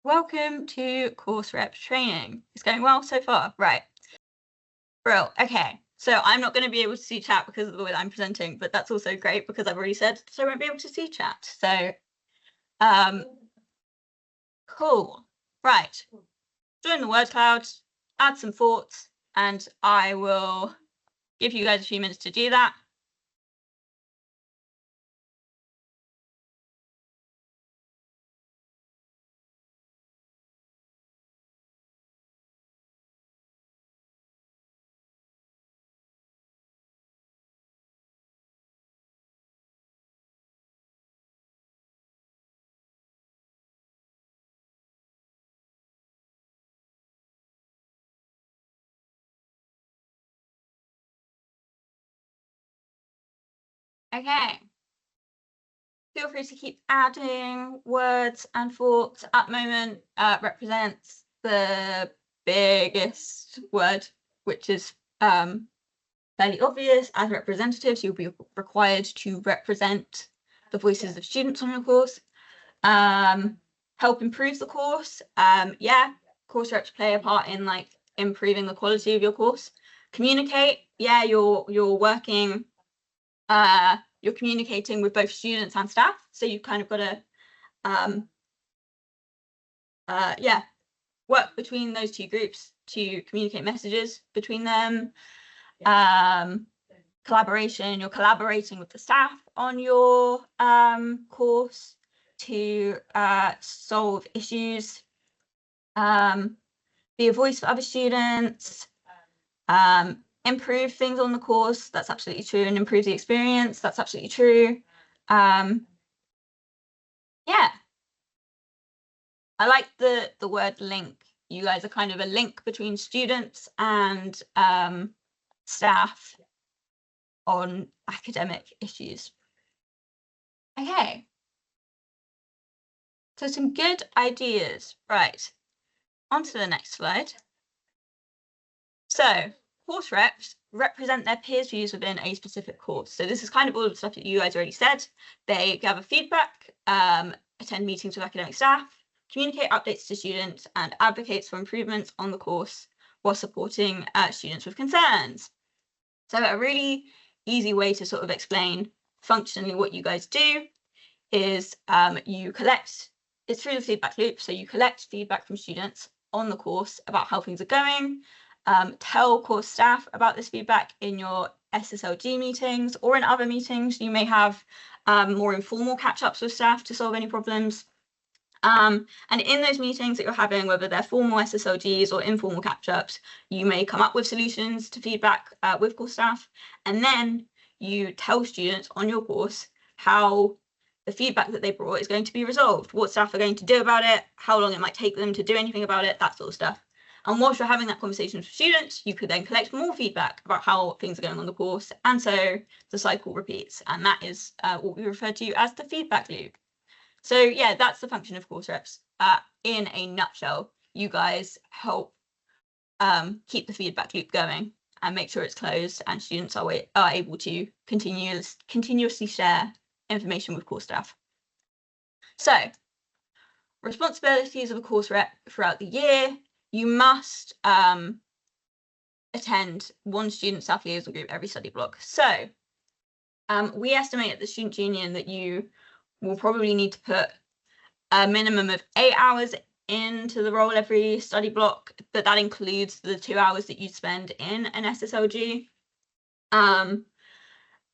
Welcome to course rep training. It's going well so far, right? Brill. Okay, so I'm not going to be able to see chat because of the way that I'm presenting, but that's also great because I've already said so I won't be able to see chat. So, cool. Right. Join the word cloud, add some thoughts, and I will give you guys a few minutes to do that. Okay. Feel free to keep adding words and thoughts. At the moment, represents the biggest word, which is fairly obvious. As representatives, you'll be required to represent the voices of students on your course. Help improve the course. Yeah, course reps play a part in like improving the quality of your course. Communicate. Yeah, you're working. You're communicating with both students and staff, so you've kind of got to work between those two groups to communicate messages between them. Collaboration, you're collaborating with the staff on your course to solve issues, be a voice for other students, improve things on the course, that's absolutely true, and improve the experience, that's absolutely true. Yeah, I like the word link. You guys are kind of a link between students and staff on academic issues. Okay, so some good ideas. Right, on to the next slide. So course reps represent their peers' views within a specific course. So this is kind of all of the stuff that you guys already said. They gather feedback, attend meetings with academic staff, communicate updates to students, and advocates for improvements on the course while supporting students with concerns. So a really easy way to sort of explain functionally what you guys do is you collect, it's through the feedback loop, so you collect feedback from students on the course about how things are going, tell course staff about this feedback in your SSLG meetings, or in other meetings you may have more informal catch-ups with staff to solve any problems. And in those meetings that you're having, whether they're formal SSLGs or informal catch-ups, you may come up with solutions to feedback with course staff, and then you tell students on your course how the feedback that they brought is going to be resolved, what staff are going to do about it, how long it might take them to do anything about it, that sort of stuff. And whilst you're having that conversation with students, you could then collect more feedback about how things are going on the course, and so the cycle repeats, and that is what we refer to as the feedback loop. So yeah, that's the function of course reps. In a nutshell, you guys help keep the feedback loop going and make sure it's closed, and students are able to continuously share information with course staff. So, responsibilities of a course rep throughout the year. You must attend one student staff liaison group every study block. So, we estimate at the Student Union that you will probably need to put a minimum of 8 hours into the role every study block, but that includes the 2 hours that you spend in an SSLG. And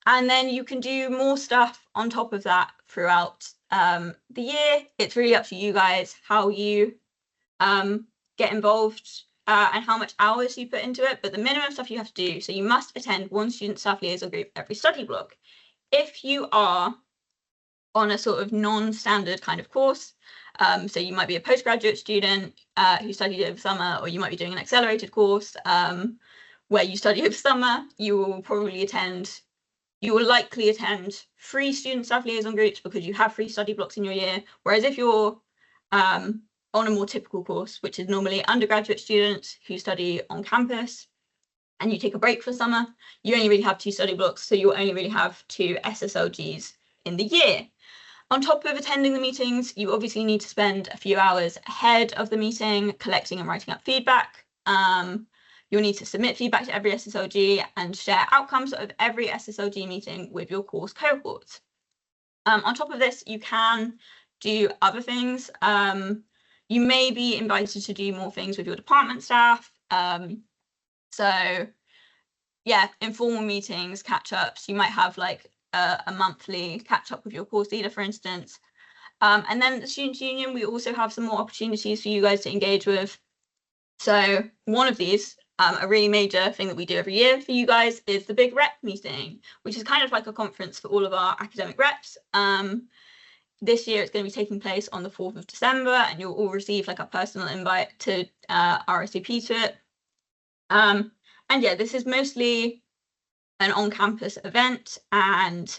then you can do more stuff on top of that throughout the year. It's really up to you guys how you get involved and how much hours you put into it, but the minimum stuff you have to do, so you must attend one student staff liaison group every study block. If you are on a sort of non-standard kind of course, so you might be a postgraduate student who studied over summer, or you might be doing an accelerated course where you study over summer, you will likely attend 3 student staff liaison groups because you have 3 study blocks in your year. Whereas if you're on a more typical course, which is normally undergraduate students who study on campus, and you take a break for summer, you only really have 2 study blocks, so you'll only really have 2 SSLGs in the year. On top of attending the meetings, you obviously need to spend a few hours ahead of the meeting collecting and writing up feedback. You'll need to submit feedback to every SSLG and share outcomes of every SSLG meeting with your course cohorts. On top of this, you can do other things. You may be invited to do more things with your department staff. So yeah, informal meetings, catch-ups. You might have like a monthly catch-up with your course leader, for instance. And then the Students' Union, we also have some more opportunities for you guys to engage with. So one of these, a really major thing that we do every year for you guys is the big rep meeting, which is kind of like a conference for all of our academic reps. This year it's going to be taking place on the 4th of December, and you'll all receive like a personal invite to RSVP to it. And yeah, this is mostly an on-campus event, and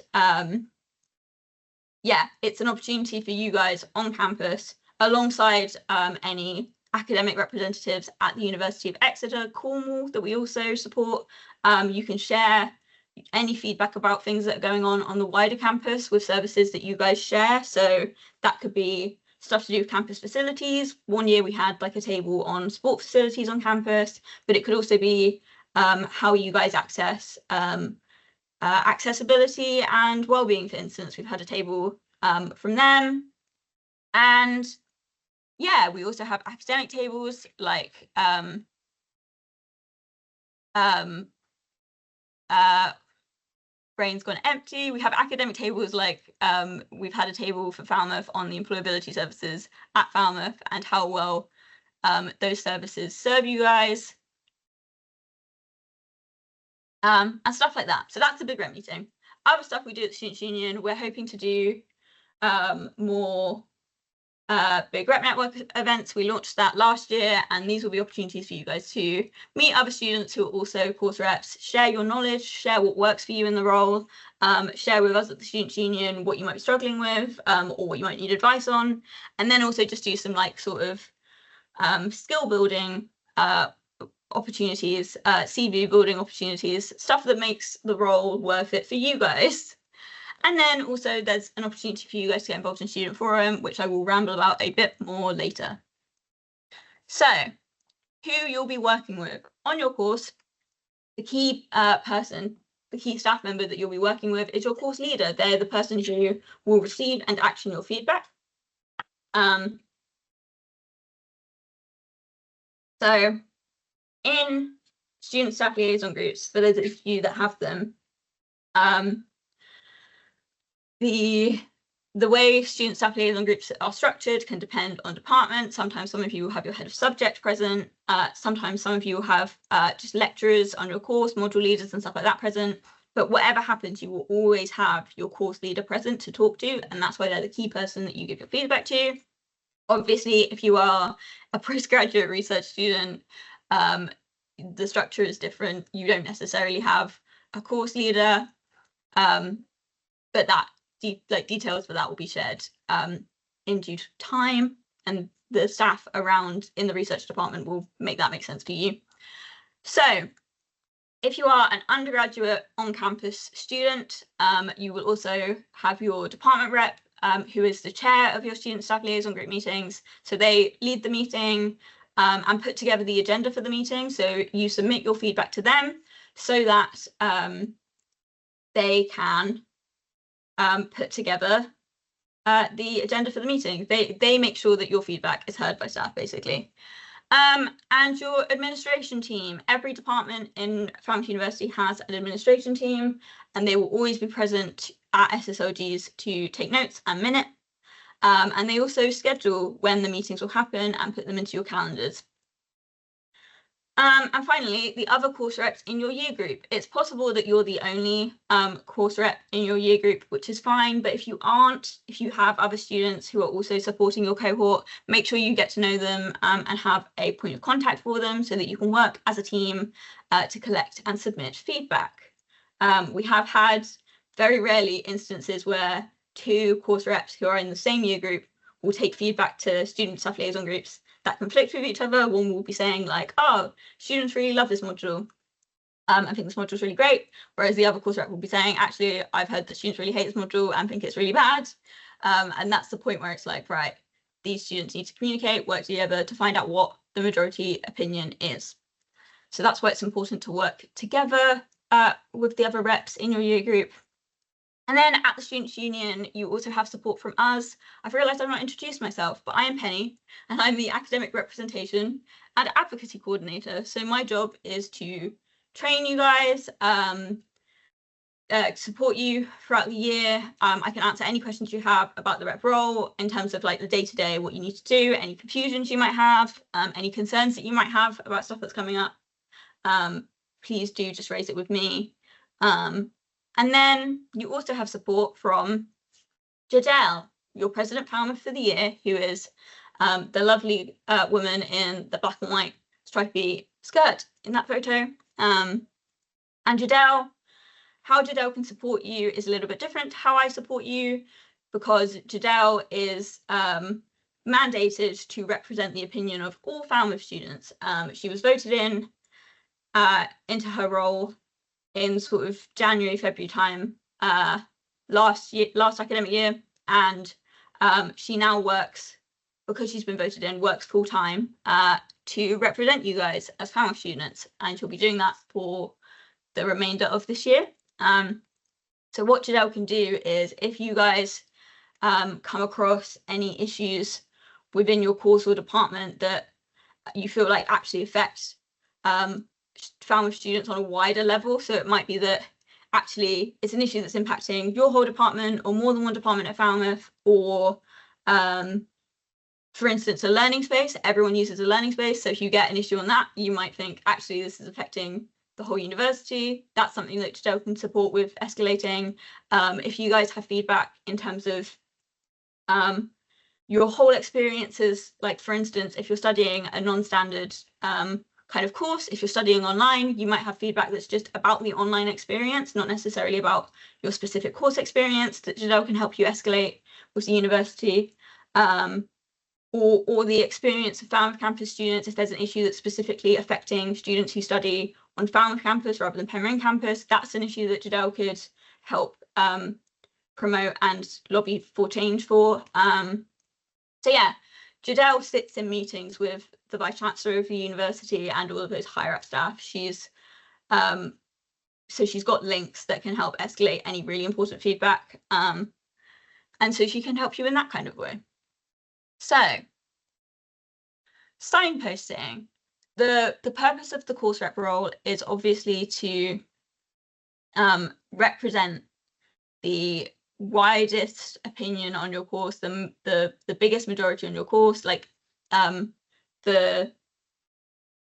yeah, it's an opportunity for you guys on campus alongside any academic representatives at the University of Exeter, Cornwall, that we also support. You can share any feedback about things that are going on the wider campus with services that you guys share. So that could be stuff to do with campus facilities. One year we had like a table on sport facilities on campus, but it could also be how you guys access accessibility and well-being, for instance. We've had a table from them. And yeah, we also have academic tables like brain's gone empty. We have academic tables like we've had a table for Falmouth on the employability services at Falmouth and how well those services serve you guys. And stuff like that. So that's the big rep meeting. Other stuff we do at the Students' Union, we're hoping to do more big rep network events. We launched that last year, and these will be opportunities for you guys to meet other students who are also course reps, share your knowledge, share what works for you in the role, share with us at the Students' Union what you might be struggling with or what you might need advice on, and then also just do some like sort of skill building opportunities, CV building opportunities, stuff that makes the role worth it for you guys. And then also there's an opportunity for you guys to get involved in Student Forum, which I will ramble about a bit more later. So who you'll be working with on your course, the key person, the key staff member that you'll be working with is your course leader. They're the person who will receive and action your feedback. So in student staff liaison groups, for those of you that have them, the way student staff liaison groups are structured can depend on department. Sometimes some of you will have your head of subject present. Sometimes some of you will have just lecturers on your course, module leaders and stuff like that present. But whatever happens, you will always have your course leader present to talk to, and that's why they're the key person that you give your feedback to. Obviously, if you are a postgraduate research student, the structure is different. You don't necessarily have a course leader, but that details for that will be shared in due time, and the staff around in the research department will make that make sense for you. So if you are an undergraduate on-campus student, you will also have your department rep, who is the chair of your student staff liaison group meetings. So they lead the meeting and put together the agenda for the meeting. So you submit your feedback to them so that they can put together the agenda for the meeting. They make sure that your feedback is heard by staff, basically. And your administration team, every department in Falmouth University has an administration team, and they will always be present at SSLGs to take notes and minute. And they also schedule when the meetings will happen and put them into your calendars. And finally, the other course reps in your year group. It's possible that you're the only course rep in your year group, which is fine. But if you aren't, if you have other students who are also supporting your cohort, make sure you get to know them and have a point of contact for them so that you can work as a team to collect and submit feedback. We have had very rarely instances where two course reps who are in the same year group will take feedback to student staff liaison groups that conflict with each other. One will be saying like, oh, students really love this module. I think this module is really great. Whereas the other course rep will be saying, actually, I've heard that students really hate this module and think it's really bad. And that's the point where it's like, right, these students need to communicate, work together to find out what the majority opinion is. So that's why it's important to work together with the other reps in your year group. And then at the Students' Union, you also have support from us. I've realised I've not introduced myself, but I am Penny, and I'm the Academic Representation and Advocacy Coordinator. So my job is to train you guys, support you throughout the year. I can answer any questions you have about the rep role in terms of like the day-to-day, what you need to do, any confusions you might have, any concerns that you might have about stuff that's coming up. Please do just raise it with me. And then you also have support from Jadelle, your President Falmouth for the year, who is the lovely woman in the black and white stripy skirt in that photo. And Jadelle, how Jadelle can support you is a little bit different to how I support you, because Jadelle is mandated to represent the opinion of all Falmouth students. She was voted in into her role in sort of January, February time last academic year, and she now works, because she's been voted in, works full time to represent you guys as Falmouth students, and she'll be doing that for the remainder of this year. So what Jadelle can do is, if you guys come across any issues within your course or department that you feel like actually affect Falmouth students on a wider level, so it might be that actually it's an issue that's impacting your whole department or more than one department at Falmouth, or for instance, a learning space. Everyone uses a learning space, so if you get an issue on that, you might think actually this is affecting the whole university. That's something that Jadelle can support with escalating. If you guys have feedback in terms of your whole experiences, like for instance, if you're studying a non-standard kind of course, if you're studying online, you might have feedback that's just about the online experience, not necessarily about your specific course experience, that Jadelle can help you escalate with the university, or the experience of Falmouth campus students. If there's an issue that's specifically affecting students who study on Falmouth campus rather than Penryn campus, that's an issue that Jadelle could help promote and lobby for change for. So yeah, Jadelle sits in meetings with the Vice Chancellor of the university and all of those higher up staff. She's so she's got links that can help escalate any really important feedback, and so she can help you in that kind of way. So signposting. The purpose of the course rep role is obviously to represent the widest opinion on your course, the biggest majority on your course. Like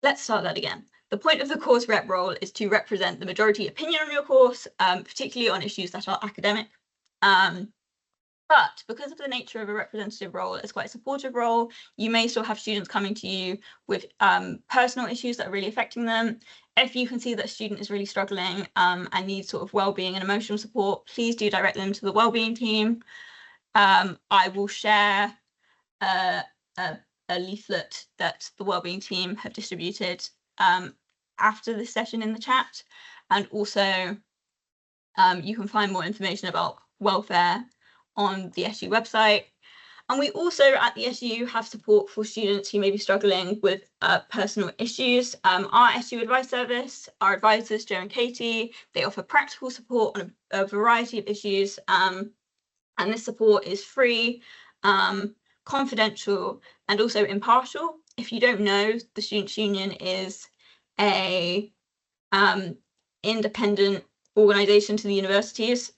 let's start that again. The point of the course rep role is to represent the majority opinion on your course, particularly on issues that are academic. But because of the nature of a representative role, it's quite a supportive role. You may still have students coming to you with personal issues that are really affecting them. If you can see that a student is really struggling and needs sort of well-being and emotional support, please do direct them to the well-being team. I will share a leaflet that the well-being team have distributed after this session in the chat, and also you can find more information about welfare on the SU website. And we also at the SU have support for students who may be struggling with personal issues. Our SU advice service, our advisors, Joe and Katie, they offer practical support on a variety of issues. And this support is free, confidential, and also impartial. If you don't know, the Students' Union is a independent organisation to the universities.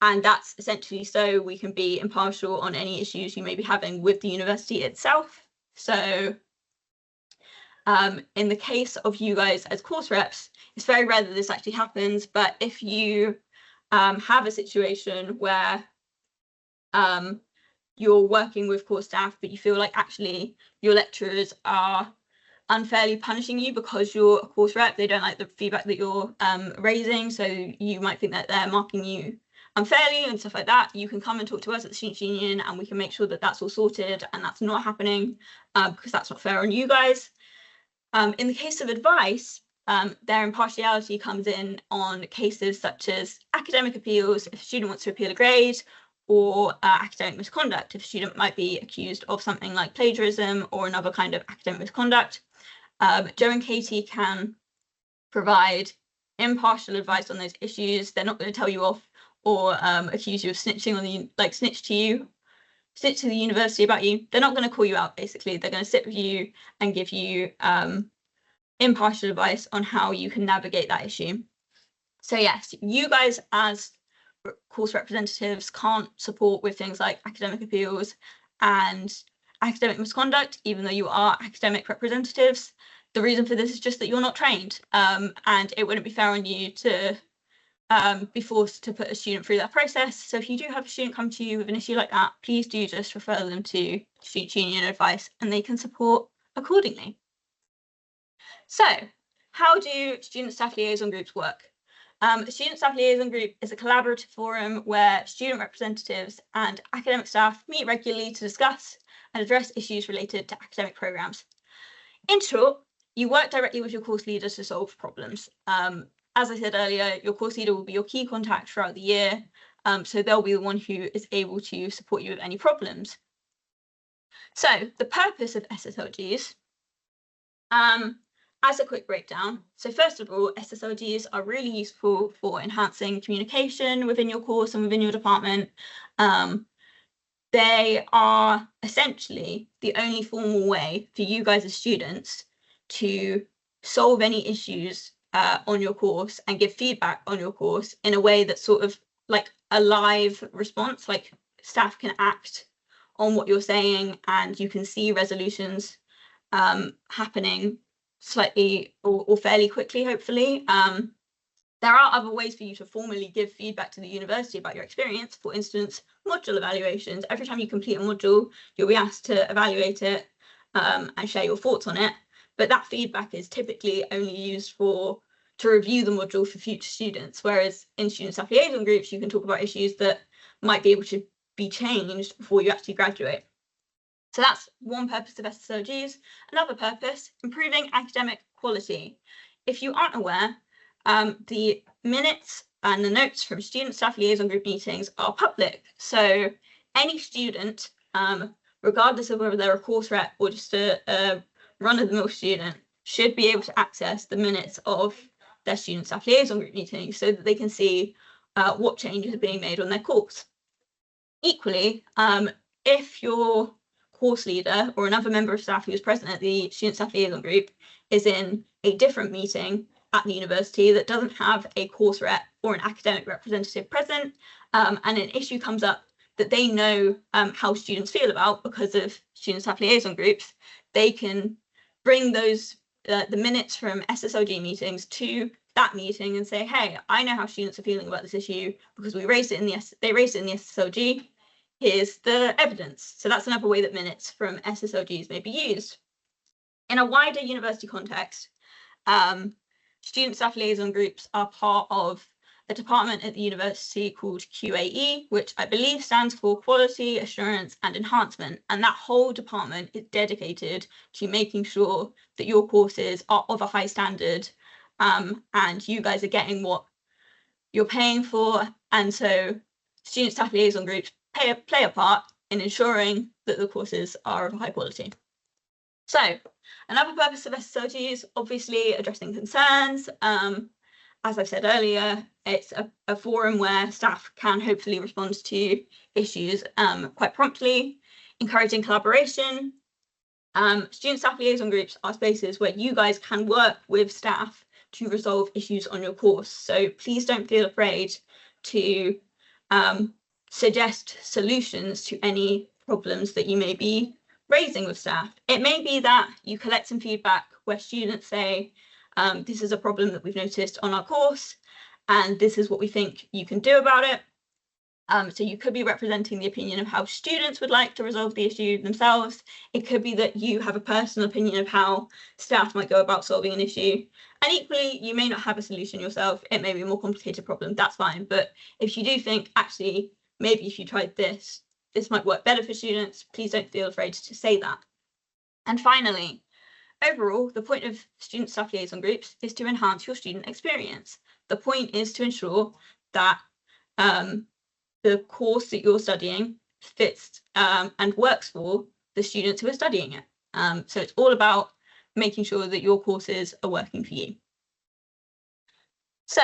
And that's essentially so we can be impartial on any issues you may be having with the university itself. So in the case of you guys as course reps, it's very rare that this actually happens, but if you have a situation where you're working with course staff, but you feel like actually your lecturers are unfairly punishing you because you're a course rep, they don't like the feedback that you're raising, so you might think that they're marking you unfairly and stuff like that, you can come and talk to us at the Students' Union and we can make sure that that's all sorted and that's not happening, because that's not fair on you guys. In the case of advice, their impartiality comes in on cases such as academic appeals. If a student wants to appeal a grade, or academic misconduct. If a student might be accused of something like plagiarism or another kind of academic misconduct, Joe and Katie can provide impartial advice on those issues. They're not going to tell you off or accuse you of snitching on the snitch to the university about you. They're not going to call you out, basically. They're going to sit with you and give you impartial advice on how you can navigate that issue. So yes, you guys as course representatives can't support with things like academic appeals and academic misconduct, even though you are academic representatives. The reason for this is just that you're not trained, and it wouldn't be fair on you to be forced to put a student through that process. So if you do have a student come to you with an issue like that, please do just refer them to student union advice and they can support accordingly. So how do student staff liaison groups work? A student staff liaison group is a collaborative forum where student representatives and academic staff meet regularly to discuss and address issues related to academic programs. In short, you work directly with your course leader to solve problems. As I said earlier, your course leader will be your key contact throughout the year, so they'll be the one who is able to support you with any problems. So the purpose of SSLGs, as a quick breakdown, so first of all, SSLGs are really useful for enhancing communication within your course and within your department. They are essentially the only formal way for you guys as students to solve any issues on your course and give feedback on your course in a way that's sort of like a live response, like staff can act on what you're saying and you can see resolutions happening slightly or fairly quickly, hopefully. There are other ways for you to formally give feedback to the university about your experience. For instance, module evaluations. Every time you complete a module, you'll be asked to evaluate it and share your thoughts on it. But that feedback is typically only used to review the module for future students, whereas in student staff liaison groups, you can talk about issues that might be able to be changed before you actually graduate. So that's one purpose of SSLGs. Another purpose, improving academic quality. If you aren't aware, the minutes and the notes from student staff liaison group meetings are public. So any student, regardless of whether they're a course rep or just a run-of-the-mill student, should be able to access the minutes of their student staff liaison group meetings so that they can see what changes are being made on their course. Equally, if your course leader or another member of staff who is present at the student staff liaison group is in a different meeting at the university that doesn't have a course rep or an academic representative present, and an issue comes up that they know how students feel about because of student staff liaison groups, they can bring those the minutes from SSLG meetings to that meeting and say, hey, I know how students are feeling about this issue because they raised it in the SSLG. Here's the evidence. So that's another way that minutes from SSLGs may be used. In a wider university context, student staff liaison groups are part of a department at the university called QAE, which I believe stands for Quality, Assurance and Enhancement. And that whole department is dedicated to making sure that your courses are of a high standard and you guys are getting what you're paying for. And so student staff liaison groups play a part in ensuring that the courses are of high quality. So another purpose of SSLG is obviously addressing concerns. As I've said earlier, it's a forum where staff can hopefully respond to issues quite promptly, encouraging collaboration. Student staff liaison groups are spaces where you guys can work with staff to resolve issues on your course. So please don't feel afraid to suggest solutions to any problems that you may be raising with staff. It may be that you collect some feedback where students say, this is a problem that we've noticed on our course, and this is what we think you can do about it. So you could be representing the opinion of how students would like to resolve the issue themselves. It could be that you have a personal opinion of how staff might go about solving an issue. And equally, you may not have a solution yourself. It may be a more complicated problem, that's fine. But if you do think, actually, maybe if you tried this, this might work better for students, please don't feel afraid to say that. And finally, overall, the point of student staff liaison groups is to enhance your student experience. The point is to ensure that the course that you're studying fits and works for the students who are studying it. So it's all about making sure that your courses are working for you. So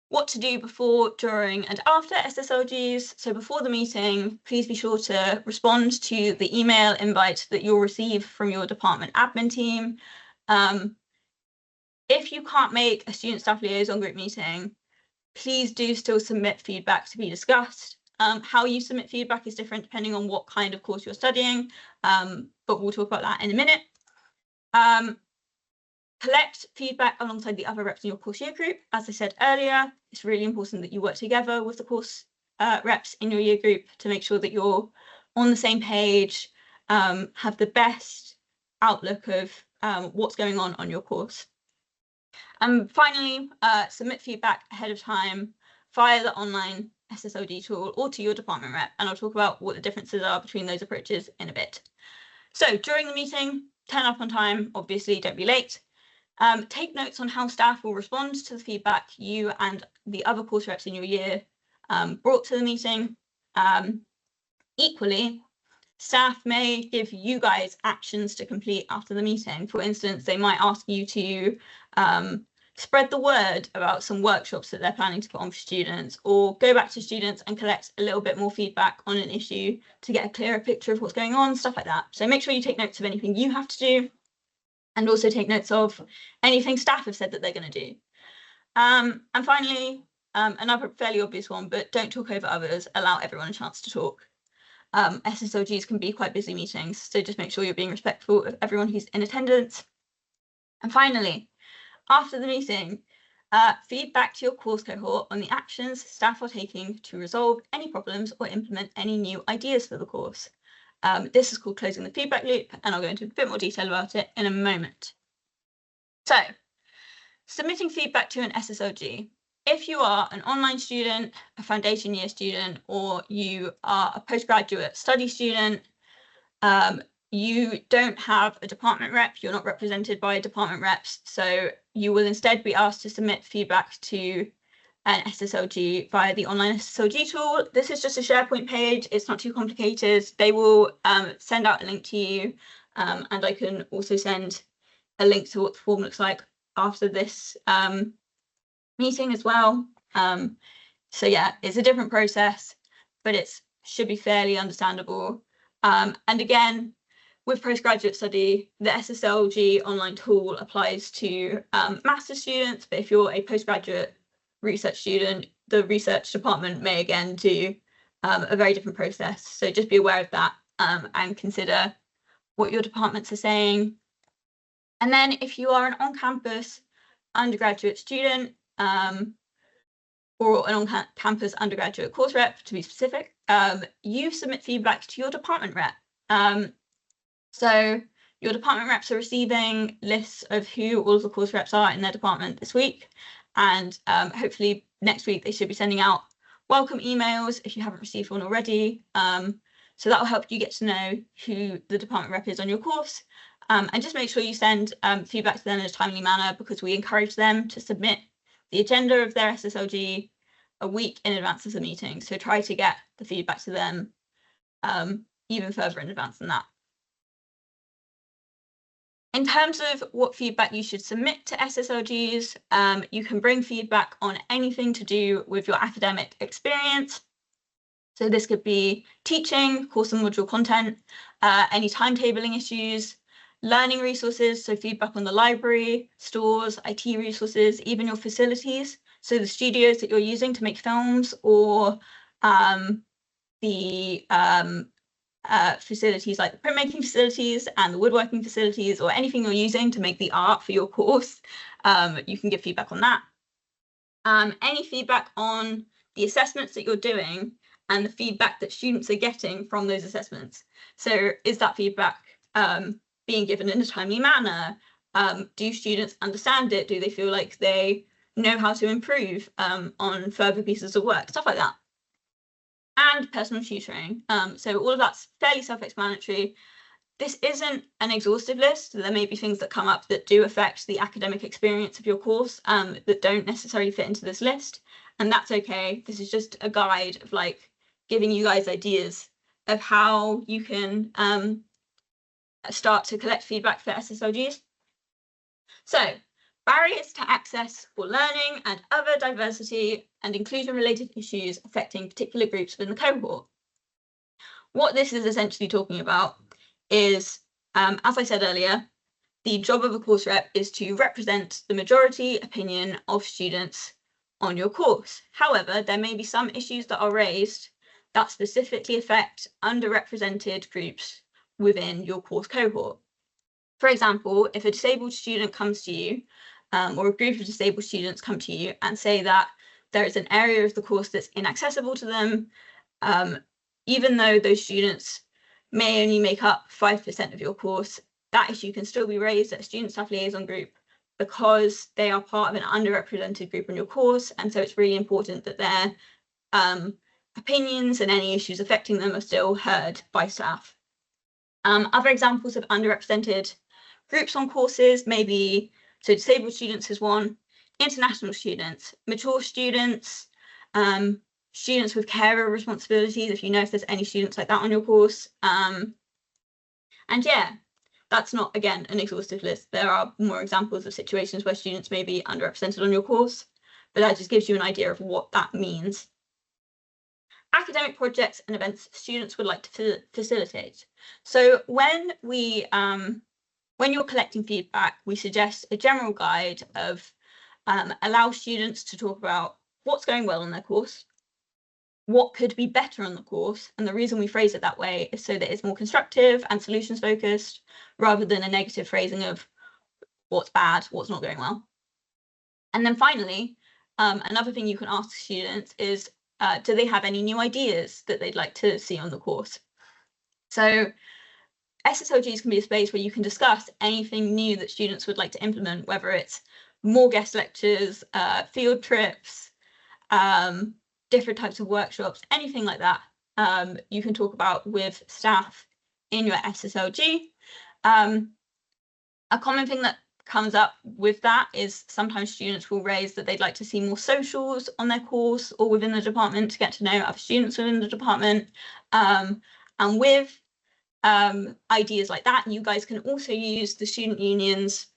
what to do before, during, and after SSLGs. So before the meeting, please be sure to respond to the email invite that you'll receive from your department admin team. If you can't make a student staff liaison group meeting, please do still submit feedback to be discussed. How you submit feedback is different depending on what kind of course you're studying, but we'll talk about that in a minute. Collect feedback alongside the other reps in your course year group. As I said earlier, it's really important that you work together with the course reps in your year group to make sure that you're on the same page, have the best outlook of what's going on your course. And finally, submit feedback ahead of time via the online SSLG tool or to your department rep, and I'll talk about what the differences are between those approaches in a bit. So during the meeting, turn up on time, obviously, don't be late. Take notes on how staff will respond to the feedback you and the other course reps in your year brought to the meeting. Equally, staff may give you guys actions to complete after the meeting. For instance, they might ask you to spread the word about some workshops that they're planning to put on for students, or go back to students and collect a little bit more feedback on an issue to get a clearer picture of what's going on, stuff like that. So make sure you take notes of anything you have to do, and also take notes of anything staff have said that they're going to do. And finally, another fairly obvious one, but don't talk over others, allow everyone a chance to talk. SSLGs can be quite busy meetings, so just make sure you're being respectful of everyone who's in attendance. And finally, after the meeting, feedback to your course cohort on the actions staff are taking to resolve any problems or implement any new ideas for the course. This is called closing the feedback loop, and I'll go into a bit more detail about it in a moment. So, submitting feedback to an SSLG. If you are an online student, a foundation year student, or you are a postgraduate study student, you don't have a department rep, you're not represented by department reps, so you will instead be asked to submit feedback to an SSLG via the online SSLG tool. This is just a SharePoint page, it's not too complicated. They will send out a link to you, and I can also send a link to what the form looks like after this meeting as well. So yeah, it's a different process, but it should be fairly understandable. And again, with postgraduate study, the SSLG online tool applies to master's students, but if you're a postgraduate research student, the research department may again do a very different process. So just be aware of that and consider what your departments are saying. And then if you are an on-campus undergraduate student or an on-campus undergraduate course rep, to be specific, you submit feedback to your department rep. So your department reps are receiving lists of who all of the course reps are in their department this week, and hopefully next week they should be sending out welcome emails if you haven't received one already. So that will help you get to know who the department rep is on your course, and just make sure you send feedback to them in a timely manner, because we encourage them to submit the agenda of their SSLG a week in advance of the meeting. So try to get the feedback to them even further in advance than that. In terms of what feedback you should submit to SSLGs, you can bring feedback on anything to do with your academic experience. So this could be teaching, course and module content, any timetabling issues, learning resources, so feedback on the library, stores, IT resources, even your facilities. So the studios that you're using to make films, or the facilities like the printmaking facilities and the woodworking facilities, or anything you're using to make the art for your course. You can give feedback on that. Any feedback on the assessments that you're doing and the feedback that students are getting from those assessments. So is that feedback being given in a timely manner? Do students understand it? Do they feel like they know how to improve on further pieces of work? Stuff like that. And personal tutoring. So all of that's fairly self-explanatory. This isn't an exhaustive list. There may be things that come up that do affect the academic experience of your course that don't necessarily fit into this list. and that's okay. This is just a guide of like giving you guys ideas of how you can start to collect feedback for SSLGs. So, barriers to access for learning and other diversity and inclusion related issues affecting particular groups within the cohort. What this is essentially talking about is, as I said earlier, the job of a course rep is to represent the majority opinion of students on your course. However, there may be some issues that are raised that specifically affect underrepresented groups within your course cohort. For example, if a disabled student comes to you, or a group of disabled students come to you and say that there is an area of the course that's inaccessible to them, even though those students may only make up 5% of your course, that issue can still be raised at a student staff liaison group because they are part of an underrepresented group on your course. And so it's really important that their opinions and any issues affecting them are still heard by staff. Other examples of underrepresented groups on courses, maybe, so disabled students is one, international students, mature students, students with carer responsibilities, if you know if there's any students like that on your course. And yeah, that's not, again, an exhaustive list. There are more examples of situations where students may be underrepresented on your course, but that just gives you an idea of what that means. Academic projects and events students would like to facilitate. So when you're collecting feedback, we suggest a general guide of allow students to talk about what's going well in their course, what could be better on the course, and the reason we phrase it that way is so that it's more constructive and solutions focused rather than a negative phrasing of what's bad, what's not going well. And then finally, another thing you can ask students is, do they have any new ideas that they'd like to see on the course? So SSLGs can be a space where you can discuss anything new that students would like to implement, whether it's more guest lectures, field trips, different types of workshops, anything like that, you can talk about with staff in your SSLG. A common thing that comes up with that is sometimes students will raise that they'd like to see more socials on their course or within the department to get to know other students within the department. And with ideas like that, you guys can also use the Student Union's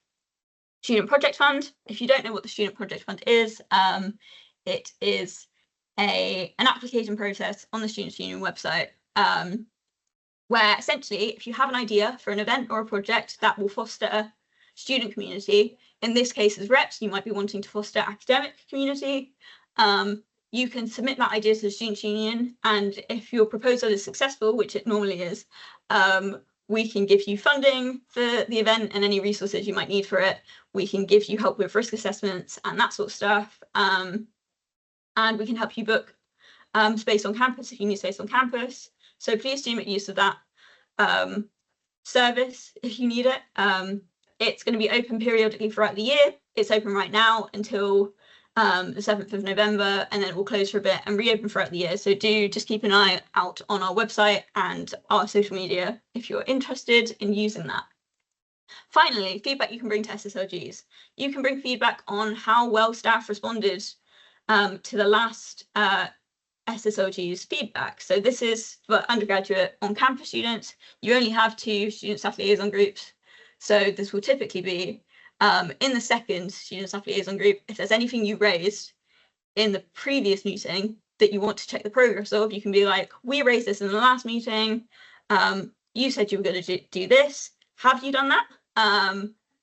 Student Project Fund. If you don't know what the Student Project Fund is, it is an application process on the Students' Union website, where essentially, if you have an idea for an event or a project that will foster student community, in this case as reps, you might be wanting to foster academic community, you can submit that idea to the Students' Union, and if your proposal is successful, which it normally is, we can give you funding for the event and any resources you might need for it. We can give you help with risk assessments and that sort of stuff. And we can help you book space on campus if you need space on campus. So please do make use of that service if you need it. It's going to be open periodically throughout the year. It's open right now until the 7th of November, and then it will close for a bit and reopen throughout the year. So do just keep an eye out on our website and our social media if you're interested in using that. Finally, feedback you can bring to SSLGs. You can bring feedback on how well staff responded to the last SSLG's feedback. So this is for undergraduate on-campus students. You only have 2 student staff liaison groups. So this will typically be in the second student staff liaison group. If there's anything you raised in the previous meeting that you want to check the progress of, you can be like, we raised this in the last meeting. You said you were going to do this. Have you done that?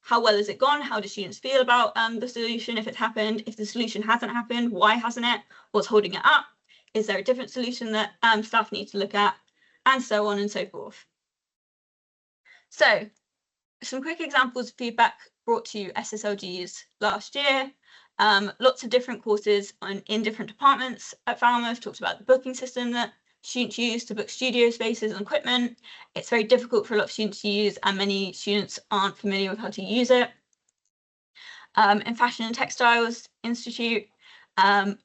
How well has it gone? How do students feel about the solution if it's happened? If the solution hasn't happened, why hasn't it? What's holding it up? Is there a different solution that staff need to look at? And so on and so forth. So some quick examples of feedback brought to SSLGs last year. Lots of different courses in different departments at Falmouth talked about the booking system that students use to book studio spaces and equipment. It's very difficult for a lot of students to use, and many students aren't familiar with how to use it. In Fashion and Textiles Institute,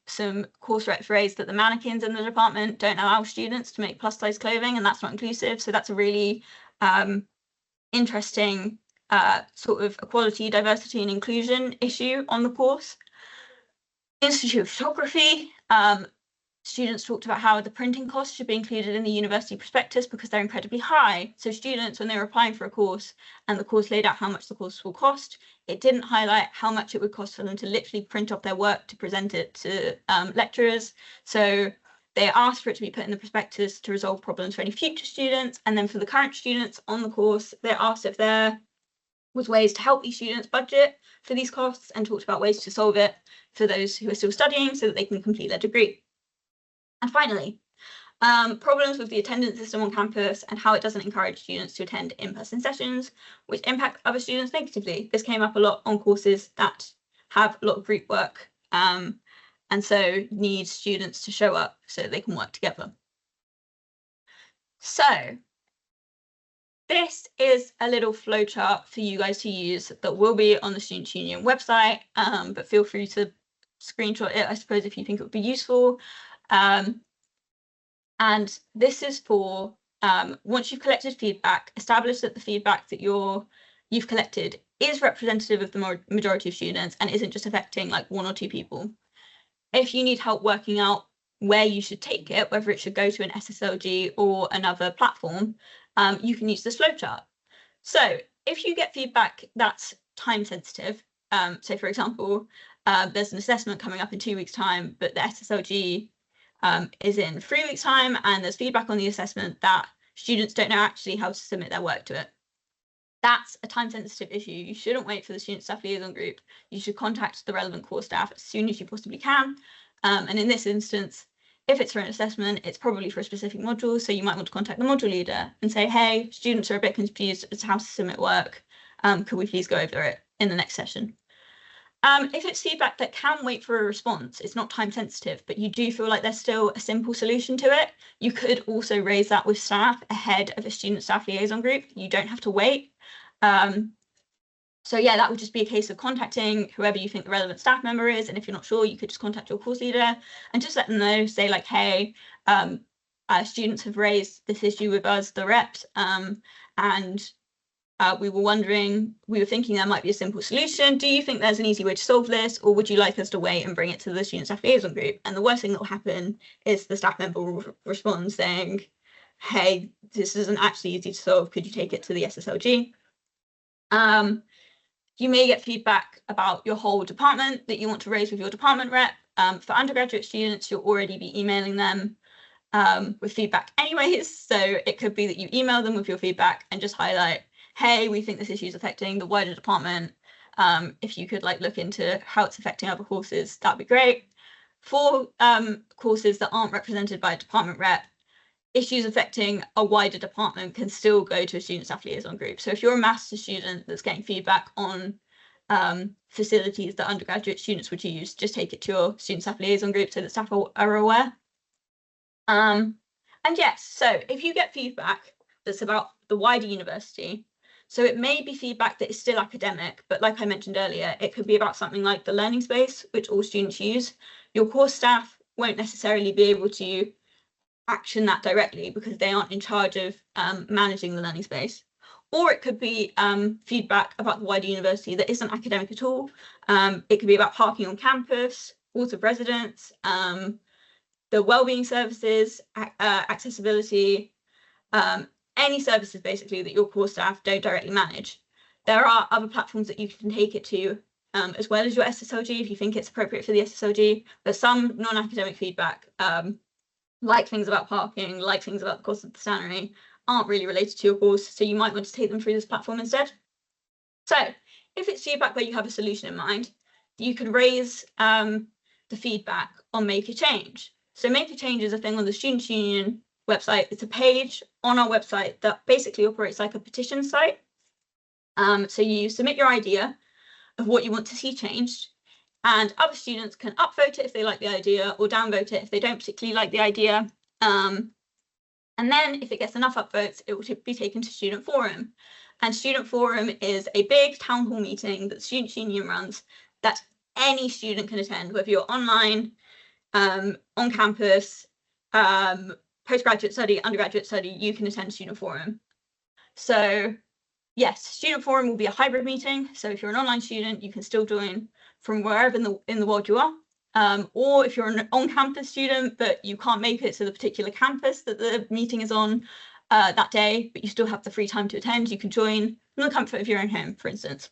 some course reps raised that the mannequins in the department don't allow students to make plus-size clothing, and that's not inclusive. So that's a really interesting sort of equality, diversity, and inclusion issue on the course. Institute of Photography, students talked about how the printing costs should be included in the university prospectus because they're incredibly high. So students, when they were applying for a course and the course laid out how much the course will cost, it didn't highlight how much it would cost for them to literally print off their work to present it to lecturers. So they asked for it to be put in the prospectus to resolve problems for any future students. And then for the current students on the course, they asked if there was ways to help these students budget for these costs and talked about ways to solve it for those who are still studying so that they can complete their degree. And finally, problems with the attendance system on campus and how it doesn't encourage students to attend in-person sessions, which impact other students negatively. This came up a lot on courses that have a lot of group work and so need students to show up so that they can work together. So this is a little flowchart for you guys to use that will be on the Students' Union website, but feel free to screenshot it, I suppose, if you think it would be useful. And this is for once you've collected feedback, establish that the feedback that you've collected is representative of the majority of students and isn't just affecting like 1 or 2 people. If you need help working out where you should take it, whether it should go to an SSLG or another platform, you can use this flowchart. So if you get feedback that's time sensitive, so for example, there's an assessment coming up in 2 weeks' time, but the SSLG is in 3 weeks' time, and there's feedback on the assessment that students don't know actually how to submit their work to it. That's a time-sensitive issue. You shouldn't wait for the student staff liaison group. You should contact the relevant core staff as soon as you possibly can. And in this instance, if it's for an assessment, it's probably for a specific module. So you might want to contact the module leader and say, hey, students are a bit confused as to how to submit work. Could we please go over it in the next session? If it's feedback that can wait for a response, it's not time sensitive, but you do feel like there's still a simple solution to it, you could also raise that with staff ahead of a student staff liaison group. You don't have to wait. So yeah, that would just be a case of contacting whoever you think the relevant staff member is. And if you're not sure, you could just contact your course leader and just let them know, say like, hey, students have raised this issue with us, the reps, and we were thinking there might be a simple solution. Do you think there's an easy way to solve this, or would you like us to wait and bring it to the student staff liaison group? And the worst thing that will happen is the staff member will respond saying, hey, this isn't actually easy to solve. Could you take it to the SSLG? You may get feedback about your whole department that you want to raise with your department rep. For undergraduate students, you'll already be emailing them with feedback anyways. So it could be that you email them with your feedback and just highlight, hey, we think this issue is affecting the wider department. If you could like look into how it's affecting other courses, that'd be great. For courses that aren't represented by a department rep, issues affecting a wider department can still go to a student staff liaison group. So if you're a master's student that's getting feedback on facilities that undergraduate students would use, just take it to your student staff liaison group so that staff are aware. And yes, so if you get feedback that's about the wider university, so it may be feedback that is still academic, but like I mentioned earlier, it could be about something like the learning space, which all students use. Your course staff won't necessarily be able to action that directly because they aren't in charge of managing the learning space. Or it could be feedback about the wider university that isn't academic at all. It could be about parking on campus, boards of residence, the wellbeing services, accessibility, any services basically that your core staff don't directly manage. There are other platforms that you can take it to as well as your SSLG if you think it's appropriate for the SSLG, but some non-academic feedback, like things about parking, like things about the cost of the stannary, aren't really related to your course, so you might want to take them through this platform instead. So if it's feedback where you have a solution in mind, you can raise the feedback on Make a Change. So Make a Change is a thing on the Students' Union website. It's a page on our website that basically operates like a petition site. So you submit your idea of what you want to see changed, and other students can upvote it if they like the idea or downvote it if they don't particularly like the idea. And then if it gets enough upvotes, it will be taken to Student Forum. And Student Forum is a big town hall meeting that Students' Union runs that any student can attend, whether you're online, on campus, postgraduate study, undergraduate study, you can attend Student Forum. So yes, Student Forum will be a hybrid meeting. So if you're an online student, you can still join from wherever in the world you are. or if you're an on-campus student, but you can't make it to the particular campus that the meeting is on that day, but you still have the free time to attend, you can join from the comfort of your own home, for instance.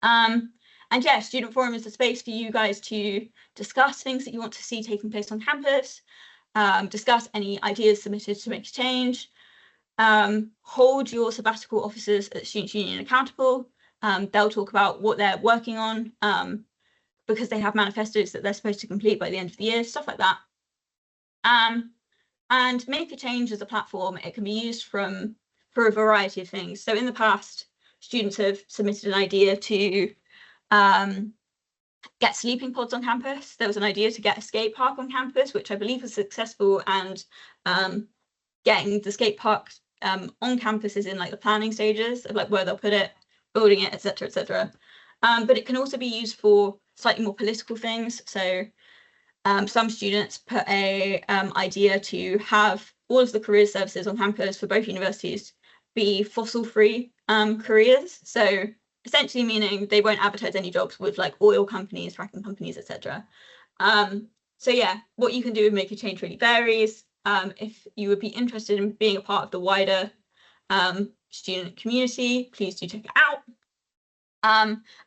And yeah, Student Forum is a space for you guys to discuss things that you want to see taking place on campus, discuss any ideas submitted to make a change, hold your sabbatical officers at the Students' Union accountable. They'll talk about what they're working on because they have manifestos that they're supposed to complete by the end of the year, stuff like that. And Make a Change as a platform, it can be used for a variety of things. So in the past, students have submitted an idea to get sleeping pods on campus. There was an idea to get a skate park on campus, which I believe was successful, and getting the skate park on campus is in like the planning stages of like where they'll put it, building it, etc., etc. But it can also be used for slightly more political things. So some students put a idea to have all of the career services on campus for both universities be fossil-free careers. So essentially meaning they won't advertise any jobs with like oil companies, fracking companies, etc. So yeah, what you can do with Make a Change really varies. If you would be interested in being a part of the wider student community, please do check it out.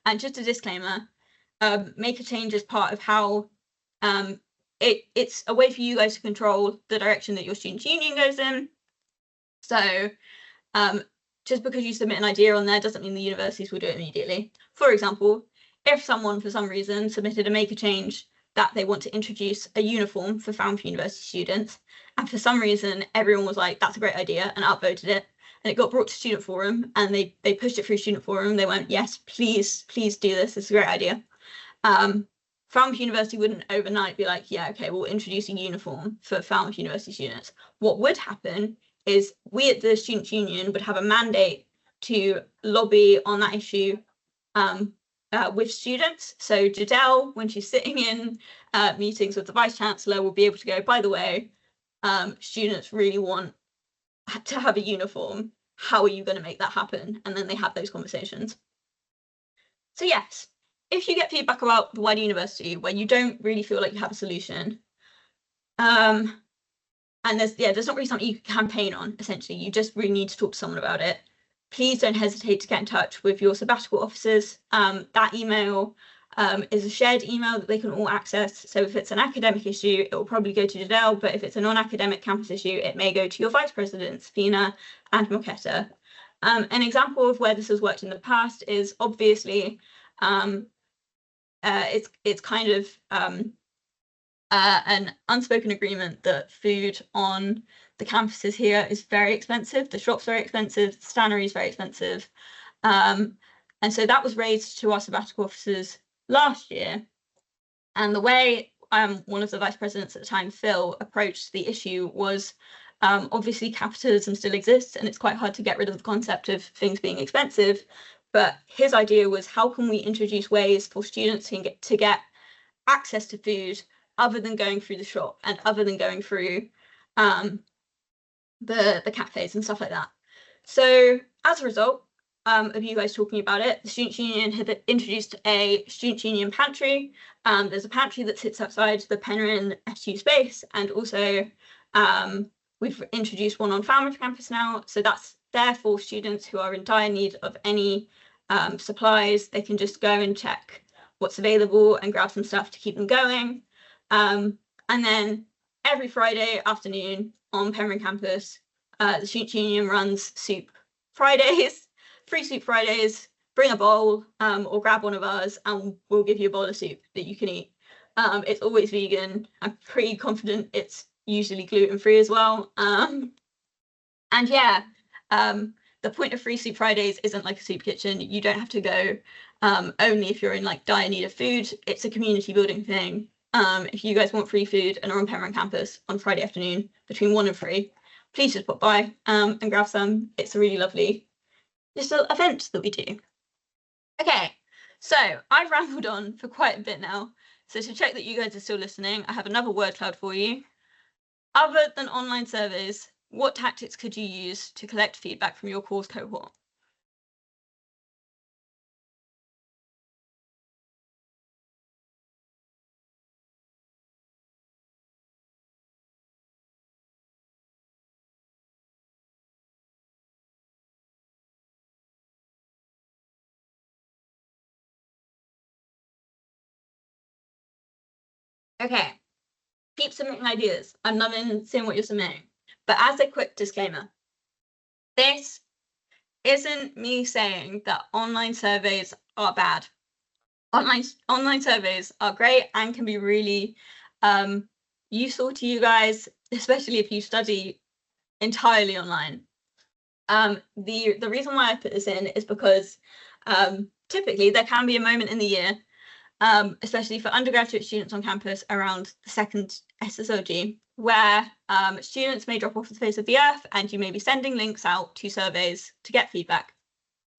And just a disclaimer, Make a Change is part of how it's a way for you guys to control the direction that your student union goes in. So just because you submit an idea on there doesn't mean the universities will do it immediately. For example, if someone for some reason submitted a Make a Change that they want to introduce a uniform for Falmouth University students, and for some reason everyone was like, that's a great idea, and upvoted it, and it got brought to Student Forum, and they pushed it through Student Forum, they went, yes, please do this, it's a great idea. Falmouth University wouldn't overnight be like, yeah, okay, we'll introduce a uniform for Falmouth University students. What would happen is we at the Students' Union would have a mandate to lobby on that issue with students. So Jadelle, when she's sitting in meetings with the Vice-Chancellor, will be able to go, by the way, students really want to have a uniform. How are you going to make that happen? And then they have those conversations. So yes, if you get feedback about the wider university where you don't really feel like you have a solution, and there's not really something you can campaign on, essentially, you just really need to talk to someone about it, please don't hesitate to get in touch with your sabbatical officers. That email is a shared email that they can all access. So if it's an academic issue, it will probably go to Jadelle, but if it's a non-academic campus issue, it may go to your vice presidents, Fina and Moquetta. An example of where this has worked in the past is obviously it's kind of an unspoken agreement that food on the campuses here is very expensive. The shop's very expensive, the stannery is very expensive. And so that was raised to our sabbatical officers last year. And the way one of the vice presidents at the time, Phil, approached the issue was obviously capitalism still exists and it's quite hard to get rid of the concept of things being expensive. But his idea was, how can we introduce ways for students to get access to food other than going through the shop and other than going through the cafes and stuff like that. So as a result of you guys talking about it, the Students' Union had introduced a Students' Union pantry. There's a pantry that sits outside the Penryn FTU space, and also we've introduced one on Falmouth campus now. So that's there for students who are in dire need of any supplies. They can just go and check what's available and grab some stuff to keep them going. And then every Friday afternoon on Penryn campus, the Students' Union runs Soup Fridays, free Soup Fridays. Bring a bowl or grab one of ours and we'll give you a bowl of soup that you can eat. It's always vegan. I'm pretty confident it's usually gluten-free as well. And yeah, the point of free Soup Fridays isn't like a soup kitchen. You don't have to go only if you're in like dire need of food. It's a community building thing. If you guys want free food and are on Penryn campus on Friday afternoon between 1 and 3, please just pop by and grab some. It's a really lovely little event that we do. Okay, so I've rambled on for quite a bit now. So to check that you guys are still listening, I have another word cloud for you. Other than online surveys, what tactics could you use to collect feedback from your course cohort? Okay, keep submitting ideas. I'm loving seeing what you're submitting. But as a quick disclaimer, this isn't me saying that online surveys are bad. Online surveys are great and can be really useful to you guys, especially if you study entirely online. The reason why I put this in is because typically there can be a moment in the year, especially for undergraduate students on campus around the second SSLG, where students may drop off the face of the earth and you may be sending links out to surveys to get feedback,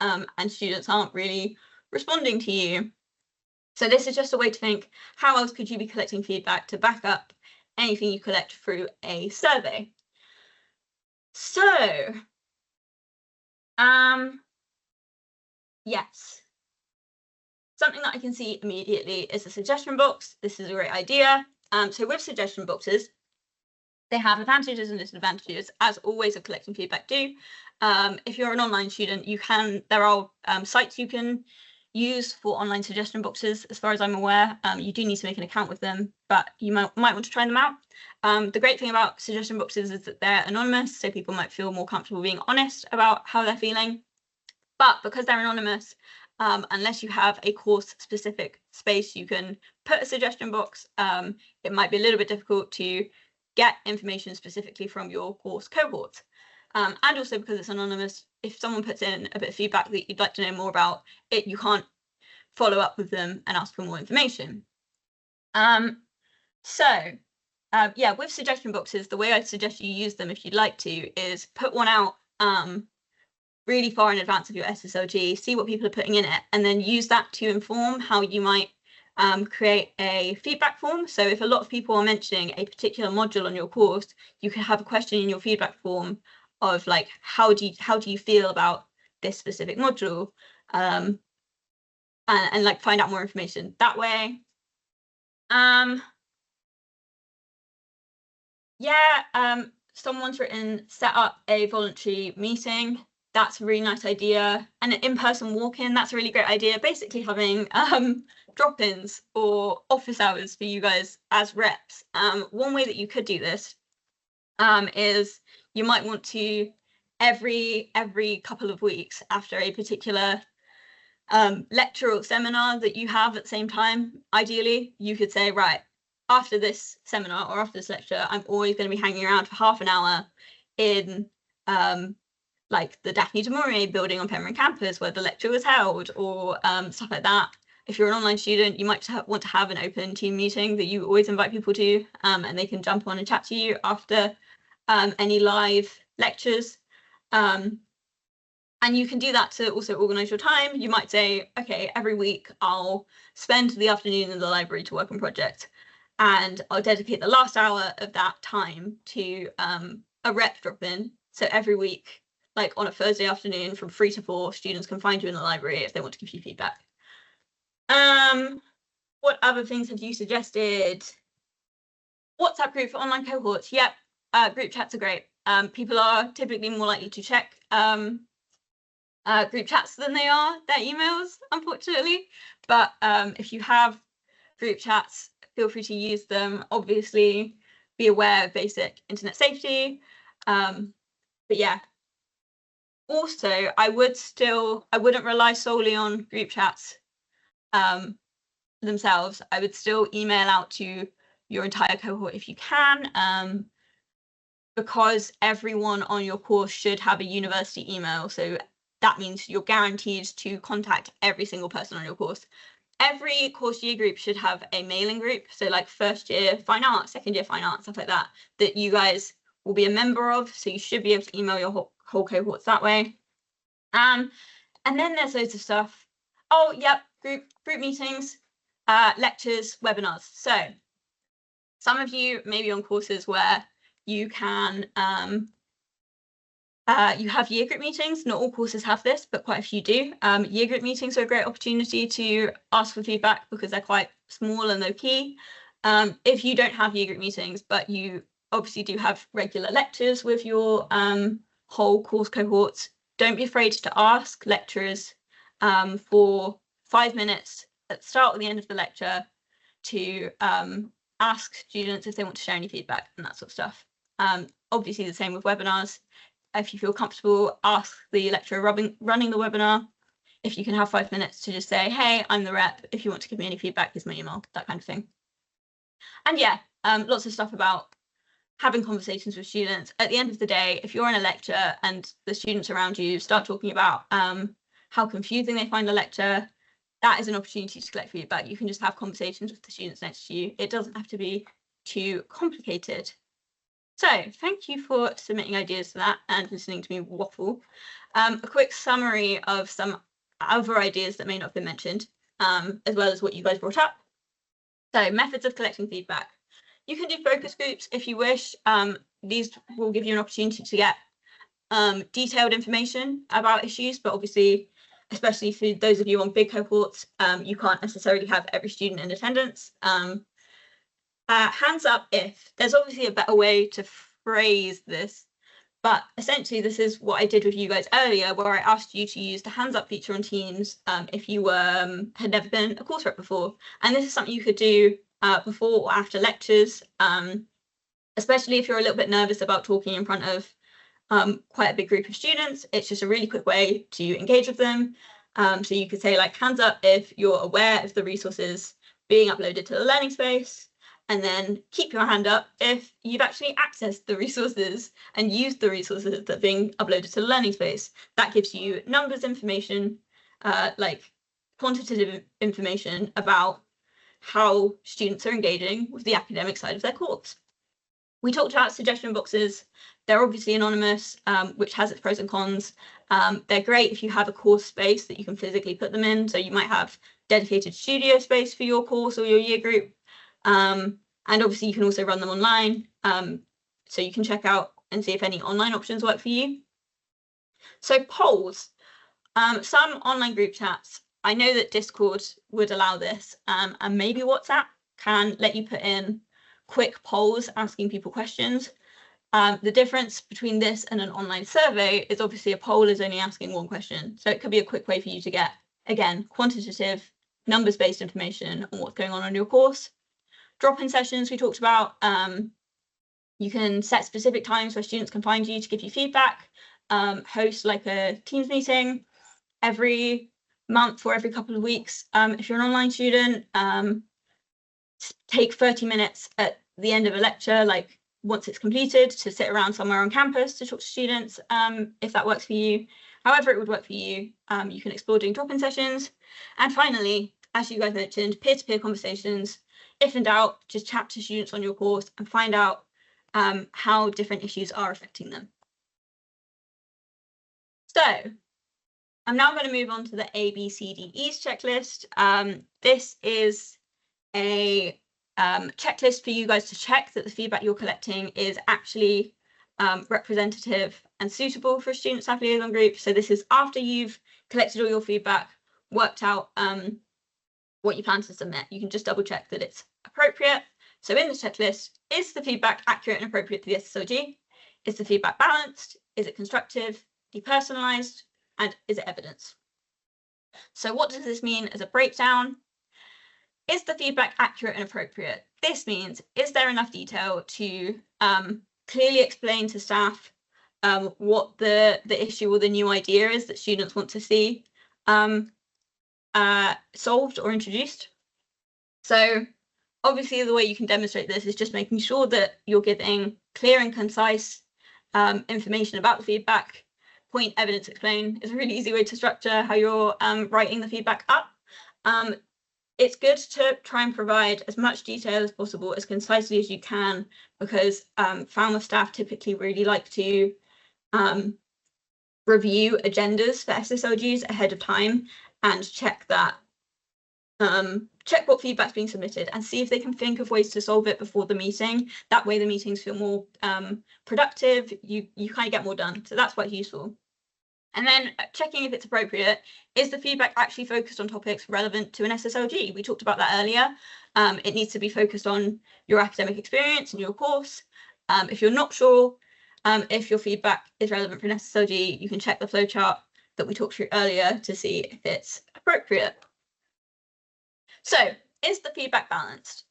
and students aren't really responding to you. So this is just a way to think, how else could you be collecting feedback to back up anything you collect through a survey? So, yes. Something that I can see immediately is the suggestion box. This is a great idea. So with suggestion boxes, they have advantages and disadvantages, as always of collecting feedback do. If you're an online student, there are sites you can use for online suggestion boxes. As far as I'm aware, you do need to make an account with them, but you might want to try them out. The great thing about suggestion boxes is that they're anonymous, so people might feel more comfortable being honest about how they're feeling. But because they're anonymous, unless you have a course-specific space you can put a suggestion box, it might be a little bit difficult to get information specifically from your course cohort. And also because it's anonymous, if someone puts in a bit of feedback that you'd like to know more about it, you can't follow up with them and ask for more information. Yeah, with suggestion boxes, the way I'd suggest you use them if you'd like to is put one out really far in advance of your SSLG, see what people are putting in it, and then use that to inform how you might create a feedback form. So if a lot of people are mentioning a particular module on your course, you can have a question in your feedback form of like, how do you feel about this specific module, and like find out more information that way. Someone's written, set up a voluntary meeting. That's a really nice idea. And an in-person walk-in, that's a really great idea. Basically having drop-ins or office hours for you guys as reps. One way that you could do this is you might want to every couple of weeks after a particular lecture or seminar that you have at the same time, ideally, you could say, right, after this seminar or after this lecture, I'm always going to be hanging around for half an hour in like the Daphne du Maurier building on Pembroke campus where the lecture was held, or stuff like that. If you're an online student, you might want to have an open team meeting that you always invite people to, and they can jump on and chat to you after any live lectures. And you can do that to also organize your time. You might say, okay, every week I'll spend the afternoon in the library to work on projects, and I'll dedicate the last hour of that time to a rep drop-in. So every week, like on a Thursday afternoon from 3 to 4, students can find you in the library if they want to give you feedback. What other things have you suggested? WhatsApp group for online cohorts. Yep, group chats are great. People are typically more likely to check group chats than they are their emails, unfortunately. But if you have group chats, feel free to use them. Obviously, be aware of basic internet safety. But yeah. Also, I wouldn't rely solely on group chats themselves. I would still email out to your entire cohort if you can, because everyone on your course should have a university email. So that means you're guaranteed to contact every single person on your course. Every course year group should have a mailing group. So like first year fine art, second year fine art, stuff like that, that you guys will be a member of. So you should be able to email your whole cohorts that way. And then there's loads of stuff. Oh, yep, group meetings, lectures, webinars. So some of you may be on courses where you can you have year group meetings. Not all courses have this, but quite a few do. Year group meetings are a great opportunity to ask for feedback because they're quite small and low key. If you don't have year group meetings, but you obviously do have regular lectures with your whole course cohorts, don't be afraid to ask lecturers for 5 minutes at the start or the end of the lecture to ask students if they want to share any feedback and that sort of stuff. Obviously the same with webinars. If you feel comfortable, ask the lecturer running the webinar if you can have 5 minutes to just say, hey, I'm the rep. If you want to give me any feedback, here's my email, that kind of thing. And yeah, lots of stuff about having conversations with students. At the end of the day, if you're in a lecture and the students around you start talking about how confusing they find the lecture, that is an opportunity to collect feedback. You can just have conversations with the students next to you. It doesn't have to be too complicated. So thank you for submitting ideas to that and listening to me waffle. A quick summary of some other ideas that may not have been mentioned, as well as what you guys brought up. So methods of collecting feedback. You can do focus groups if you wish. These will give you an opportunity to get detailed information about issues, but obviously, especially for those of you on big cohorts, you can't necessarily have every student in attendance. Hands up if. There's obviously a better way to phrase this, but essentially this is what I did with you guys earlier, where I asked you to use the hands up feature on Teams if you had never been a course rep before. And this is something you could do before or after lectures, especially if you're a little bit nervous about talking in front of quite a big group of students. It's just a really quick way to engage with them. So you could say like hands up if you're aware of the resources being uploaded to the learning space, and then keep your hand up if you've actually accessed the resources and used the resources that are being uploaded to the learning space. That gives you numbers information, like quantitative information about how students are engaging with the academic side of their course. We talked about suggestion boxes. They're obviously anonymous, which has its pros and cons. They're great if you have a course space that you can physically put them in. So you might have dedicated studio space for your course or your year group. And obviously you can also run them online. So you can check out and see if any online options work for you. So polls, some online group chats. I know that Discord would allow this, and maybe WhatsApp can let you put in quick polls asking people questions. The difference between this and an online survey is obviously a poll is only asking one question. So it could be a quick way for you to get, again, quantitative, numbers-based information on what's going on in your course. Drop-in sessions we talked about. You can set specific times where students can find you to give you feedback. Host like a Teams meeting every month or every couple of weeks. If you're an online student, take 30 minutes at the end of a lecture, like once it's completed, to sit around somewhere on campus to talk to students, if that works for you. However it would work for you, you can explore doing drop-in sessions. And finally, as you guys mentioned, peer-to-peer conversations. If in doubt, just chat to students on your course and find out how different issues are affecting them. So I'm now going to move on to the ABCDEs checklist. This is a checklist for you guys to check that the feedback you're collecting is actually representative and suitable for a student staff liaison group. So this is after you've collected all your feedback, worked out what you plan to submit. You can just double check that it's appropriate. So in the checklist, is the feedback accurate and appropriate to the SSLG? Is the feedback balanced? Is it constructive, depersonalized, and is it evidence? So what does this mean as a breakdown? Is the feedback accurate and appropriate? This means, is there enough detail to clearly explain to staff what the issue or the new idea is that students want to see solved or introduced? So obviously the way you can demonstrate this is just making sure that you're giving clear and concise information about the feedback. Point, evidence, explain is a really easy way to structure how you're writing the feedback up. It's good to try and provide as much detail as possible, as concisely as you can, because Falmouth staff typically really like to review agendas for SSLGs ahead of time and check that, check what feedback's being submitted and see if they can think of ways to solve it before the meeting. That way the meetings feel more productive, you kind of get more done. So that's quite useful. And then checking if it's appropriate. Is the feedback actually focused on topics relevant to an SSLG? We talked about that earlier. It needs to be focused on your academic experience and your course. If you're not sure if your feedback is relevant for an SSLG, you can check the flowchart that we talked through earlier to see if it's appropriate. So, is the feedback balanced?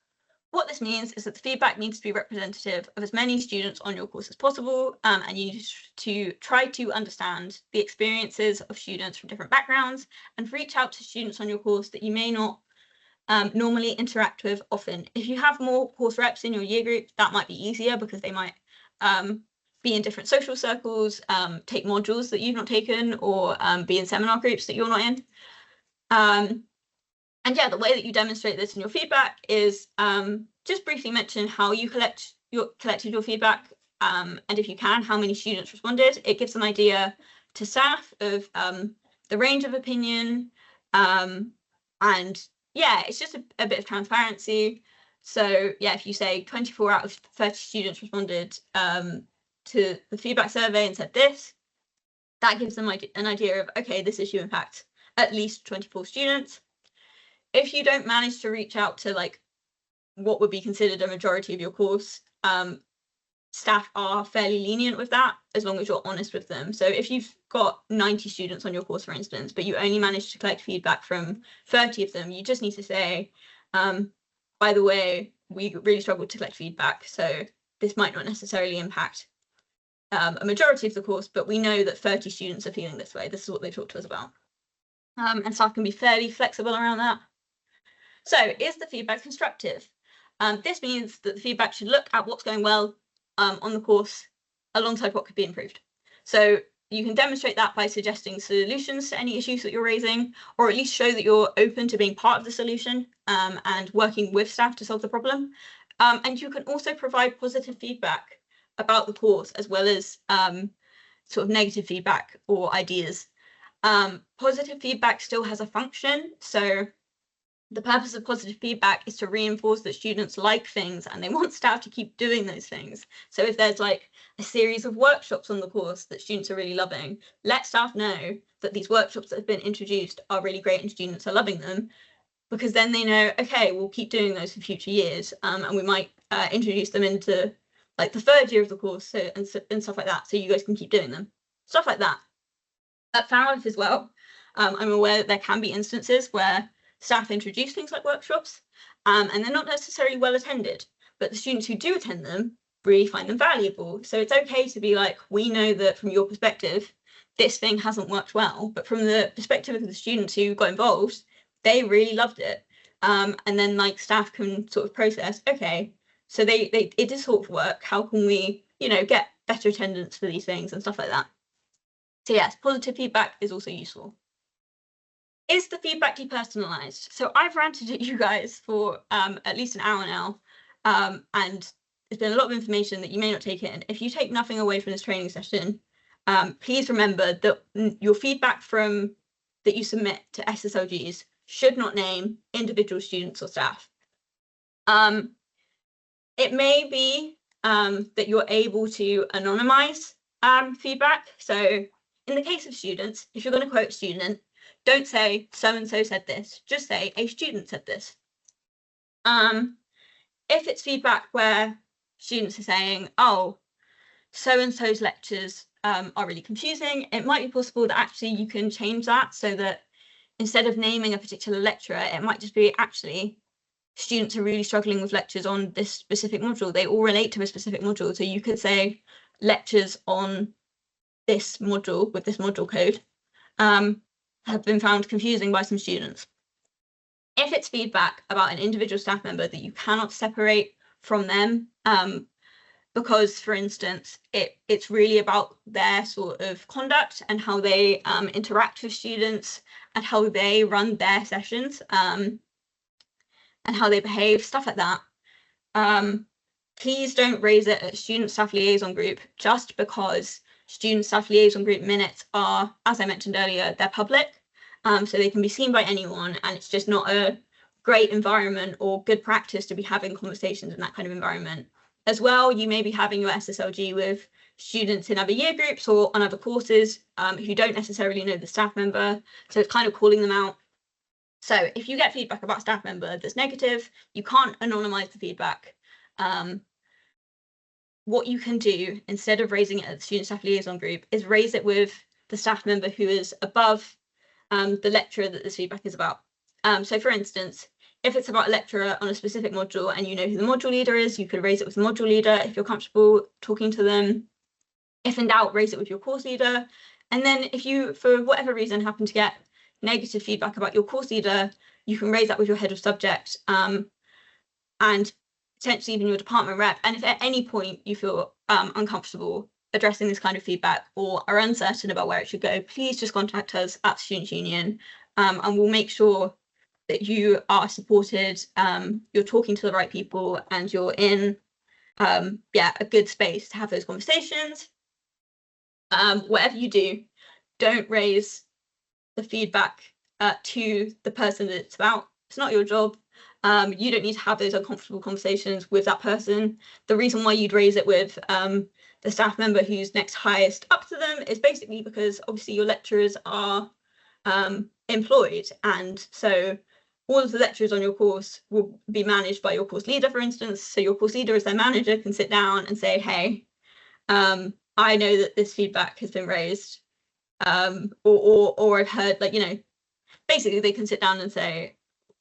What this means is that the feedback needs to be representative of as many students on your course as possible, and you need to try to understand the experiences of students from different backgrounds and reach out to students on your course that you may not normally interact with often. If you have more course reps in your year group, that might be easier because they might be in different social circles, take modules that you've not taken, or be in seminar groups that you're not in. And yeah, the way that you demonstrate this in your feedback is just briefly mention how you collected your feedback, and if you can, how many students responded. It gives an idea to staff of the range of opinion, and yeah, it's just a bit of transparency. So yeah, if you say 24 out of 30 students responded to the feedback survey and said this, that gives them an idea of, okay, this issue impacts at least 24 students. If you don't manage to reach out to like what would be considered a majority of your course, staff are fairly lenient with that as long as you're honest with them. So if you've got 90 students on your course, for instance, but you only managed to collect feedback from 30 of them, you just need to say, by the way, we really struggled to collect feedback, so this might not necessarily impact a majority of the course, but we know that 30 students are feeling this way. This is what they talked to us about. And staff can be fairly flexible around that. So is the feedback constructive? This means that the feedback should look at what's going well on the course alongside what could be improved. So you can demonstrate that by suggesting solutions to any issues that you're raising, or at least show that you're open to being part of the solution and working with staff to solve the problem. And you can also provide positive feedback about the course, as well as sort of negative feedback or ideas. Positive feedback still has a function. So the purpose of positive feedback is to reinforce that students like things and they want staff to keep doing those things. So if there's like a series of workshops on the course that students are really loving, let staff know that these workshops that have been introduced are really great and students are loving them, because then they know, okay, we'll keep doing those for future years, and we might introduce them into like the third year of the course, and stuff like that, so you guys can keep doing them. Stuff like that. At Falmouth as well, I'm aware that there can be instances where staff introduce things like workshops, and they're not necessarily well attended, but the students who do attend them really find them valuable. So it's okay to be like, we know that from your perspective, this thing hasn't worked well, but from the perspective of the students who got involved, they really loved it. And then like staff can sort of process, okay, so it did sort of work. How can we, get better attendance for these things and stuff like that? So yes, positive feedback is also useful. Is the feedback depersonalized? So I've ranted at you guys for at least an hour now, and there's been a lot of information that you may not take in. If you take nothing away from this training session, please remember that your feedback that you submit to SSLGs should not name individual students or staff. It may be that you're able to anonymize feedback. So in the case of students, if you're going to quote a student, don't say so-and-so said this, just say a student said this. If it's feedback where students are saying, oh, so-and-so's lectures are really confusing, it might be possible that actually you can change that so that instead of naming a particular lecturer, it might just be actually students are really struggling with lectures on this specific module. They all relate to a specific module. So you could say lectures on this module with this module code have been found confusing by some students. If it's feedback about an individual staff member that you cannot separate from them, because, for instance, it's really about their sort of conduct and how they interact with students and how they run their sessions and how they behave, stuff like that. Please don't raise it at student staff liaison group just because student staff liaison group minutes are, as I mentioned earlier, they're public, so they can be seen by anyone, and it's just not a great environment or good practice to be having conversations in that kind of environment. As well, you may be having your SSLG with students in other year groups or on other courses who don't necessarily know the staff member, so it's kind of calling them out. So if you get feedback about a staff member that's negative, you can't anonymize the feedback. What you can do instead of raising it at the student staff liaison group is raise it with the staff member who is above the lecturer that this feedback is about. So for instance, If it's about a lecturer on a specific module and you know who the module leader is, you could raise it with the module leader if you're comfortable talking to them. If in doubt, raise it with your course leader. And then if you, for whatever reason, happen to get negative feedback about your course leader, you can raise that with your head of subject and potentially even your department rep. And if at any point you feel uncomfortable addressing this kind of feedback or are uncertain about where it should go, please just contact us at the Students' Union and we'll make sure that you are supported, you're talking to the right people, and you're in a good space to have those conversations. Whatever you do, don't raise the feedback to the person that it's about. It's not your job. You don't need to have those uncomfortable conversations with that person. The reason why you'd raise it with the staff member who's next highest up to them is basically because obviously your lecturers are employed, and so all of the lecturers on your course will be managed by your course leader, for instance. So your course leader as their manager can sit down and say, hey, I know that this feedback has been raised, or I've heard, like, you know, basically they can sit down and say,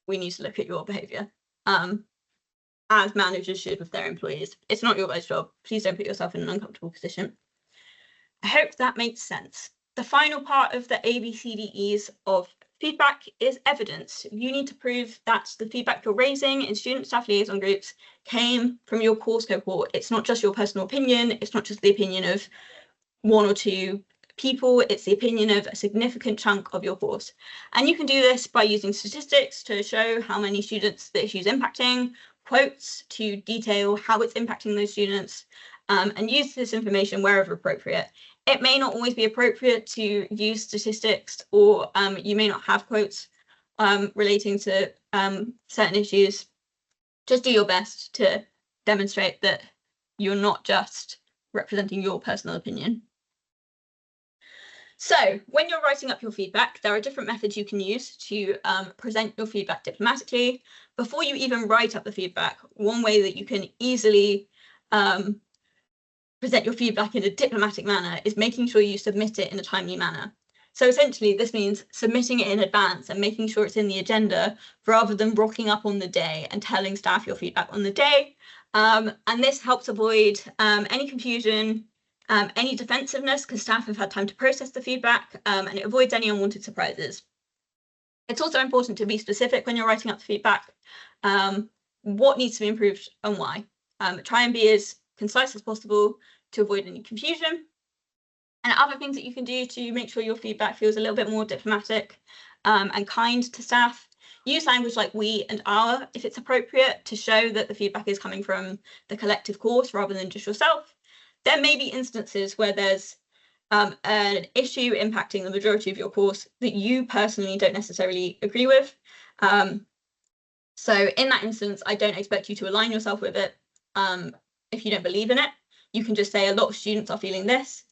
we need to look at your behaviour, as managers should with their employees. It's not your guys' job. Please don't put yourself in an uncomfortable position. I hope that makes sense. The final part of the ABCDEs of feedback is evidence. You need to prove that the feedback you're raising in student staff liaison groups came from your course cohort. It's not just your personal opinion. It's not just the opinion of one or two people. It's the opinion of a significant chunk of your course. And you can do this by using statistics to show how many students the issue is impacting, quotes to detail how it's impacting those students, and use this information wherever appropriate. It may not always be appropriate to use statistics, or you may not have quotes relating to certain issues. Just do your best to demonstrate that you're not just representing your personal opinion. So when you're writing up your feedback, there are different methods you can use to present your feedback diplomatically. Before you even write up the feedback, one way that you can easily present your feedback in a diplomatic manner is making sure you submit it in a timely manner. So essentially, this means submitting it in advance and making sure it's in the agenda rather than rocking up on the day and telling staff your feedback on the day. And this helps avoid any confusion, any defensiveness, because staff have had time to process the feedback, and it avoids any unwanted surprises. It's also important to be specific when you're writing up the feedback, what needs to be improved and why. Try and be as concise as possible to avoid any confusion. And other things that you can do to make sure your feedback feels a little bit more diplomatic and kind to staff. Use language like we and our if it's appropriate to show that the feedback is coming from the collective course rather than just yourself. There may be instances where there's an issue impacting the majority of your course that you personally don't necessarily agree with. So in that instance, I don't expect you to align yourself with it if you don't believe in it. You can just say a lot of students are feeling this.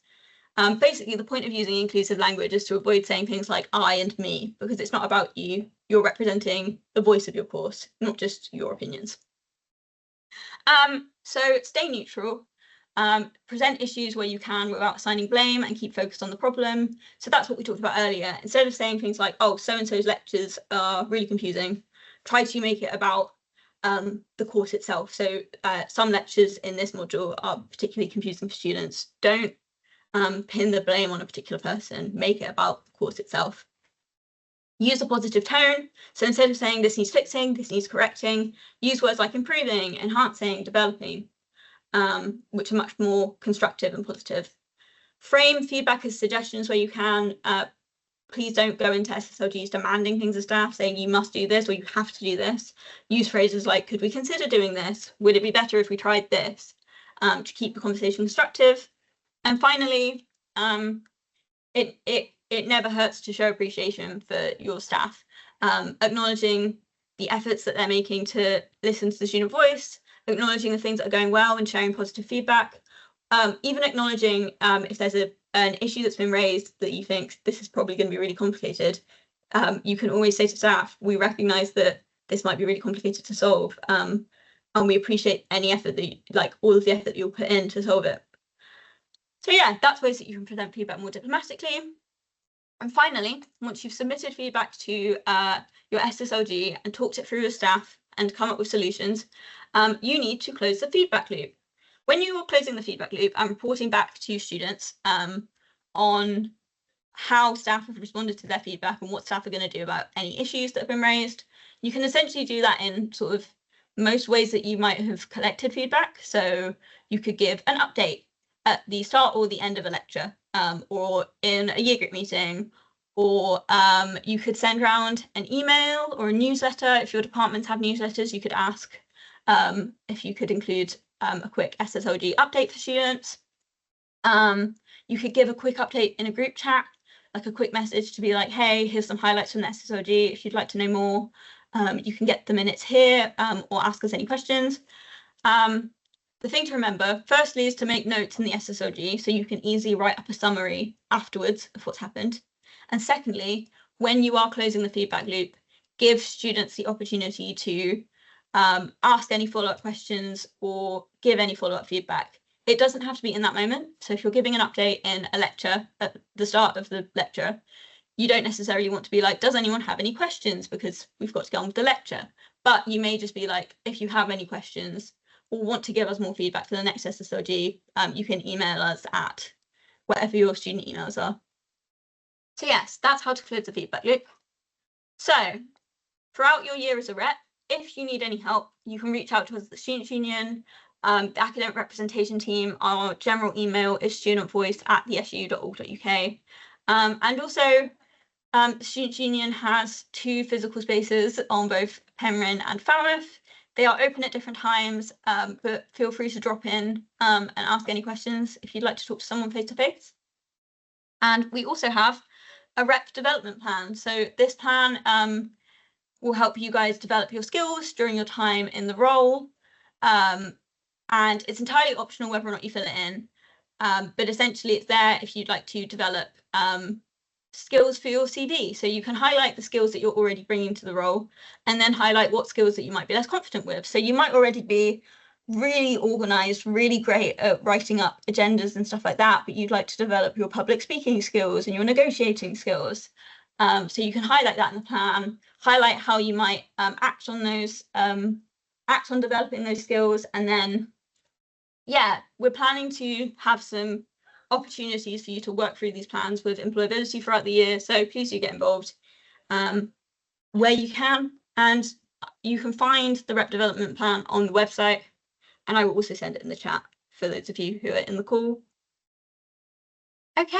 Basically, the point of using inclusive language is to avoid saying things like I and me, because it's not about you. You're representing the voice of your course, not just your opinions. So stay neutral. Present issues where you can without assigning blame, and keep focused on the problem. So that's what we talked about earlier. Instead of saying things like, oh, so-and-so's lectures are really confusing, try to make it about the course itself. So some lectures in this module are particularly confusing for students. Don't pin the blame on a particular person. Make it about the course itself. Use a positive tone. So instead of saying this needs fixing, this needs correcting, use words like improving, enhancing, developing, which are much more constructive and positive. Frame feedback as suggestions where you can. Please don't go into SSLGs demanding things of staff, saying you must do this or you have to do this. Use phrases like, could we consider doing this? Would it be better if we tried this? To keep the conversation constructive. And finally, it never hurts to show appreciation for your staff, acknowledging the efforts that they're making to listen to the student voice, acknowledging the things that are going well and sharing positive feedback, even acknowledging if there's an issue that's been raised that you think this is probably going to be really complicated. You can always say to staff, we recognise that this might be really complicated to solve, and we appreciate any effort that all of the effort that you'll put in to solve it. So yeah, that's ways that you can present feedback more diplomatically. And finally, once you've submitted feedback to your SSLG and talked it through with staff and come up with solutions, you need to close the feedback loop. When you're closing the feedback loop and reporting back to students on how staff have responded to their feedback and what staff are going to do about any issues that have been raised, you can essentially do that in sort of most ways that you might have collected feedback. So you could give an update at the start or the end of a lecture, or in a year group meeting, or you could send around an email or a newsletter. If your departments have newsletters, you could ask if you could include a quick SSLG update for students. You could give a quick update in a group chat, like a quick message to be like, hey, here's some highlights from the SSLG. If you'd like to know more, you can get the minutes here, or ask us any questions. The thing to remember, firstly, is to make notes in the SSLG so you can easily write up a summary afterwards of what's happened. And secondly, when you are closing the feedback loop, give students the opportunity to ask any follow-up questions or give any follow-up feedback. It doesn't have to be in that moment. So if you're giving an update in a lecture at the start of the lecture, you don't necessarily want to be like, does anyone have any questions? Because we've got to get on with the lecture. But you may just be like, if you have any questions or want to give us more feedback for the next SSLG, you can email us at whatever your student emails are. So yes, that's how to close the feedback loop. So throughout your year as a rep, if you need any help, you can reach out to us at the Students' Union, the academic representation team. Our general email is studentvoice@thesu.org.uk. And also, the Students' Union has 2 physical spaces on both Penryn and Falmouth. They are open at different times, but feel free to drop in and ask any questions if you'd like to talk to someone face to face. And we also have a rep development plan. So this plan will help you guys develop your skills during your time in the role. And it's entirely optional whether or not you fill it in. But essentially it's there if you'd like to develop skills for your CV. So you can highlight the skills that you're already bringing to the role and then highlight what skills that you might be less confident with. So you might already be really organized, really great at writing up agendas and stuff like that, but you'd like to develop your public speaking skills and your negotiating skills. So you can highlight that in the plan, highlight how you might act on those, act on developing those skills. And then, yeah, we're planning to have some opportunities for you to work through these plans with employability throughout the year. So please do get involved where you can. And you can find the rep development plan on the website. And I will also send it in the chat for those of you who are in the call. Okay.